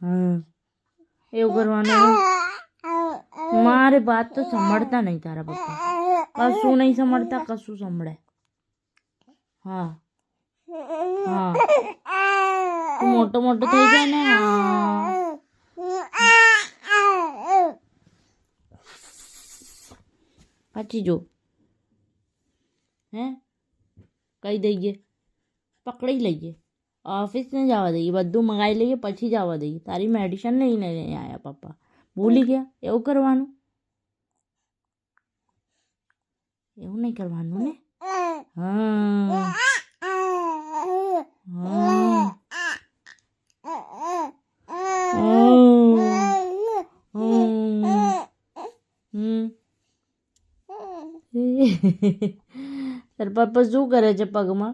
હા એવું કરવાનું. મારે વાત તો સાંભળતા નહીં તારા પપ્પા, કશું નહીં સાંભળતા, કશું સાંભળે. હા હા તું મોટો મોટો થઈ જાય ને. પાછી જો હે કહી દઈએ, પકડી લઈએ, ઓફિસ ને જવા દઈએ, બધું મંગાવી લઈએ પછી જવા દઈએ. તારી મેડિસિન લઈને આવ્યા પપ્પા, ભૂલી ગયા? એવું કરવાનું, એવું નહીં કરવાનું ને. હા તાર પપ્પા શું કરે છે પગમાં?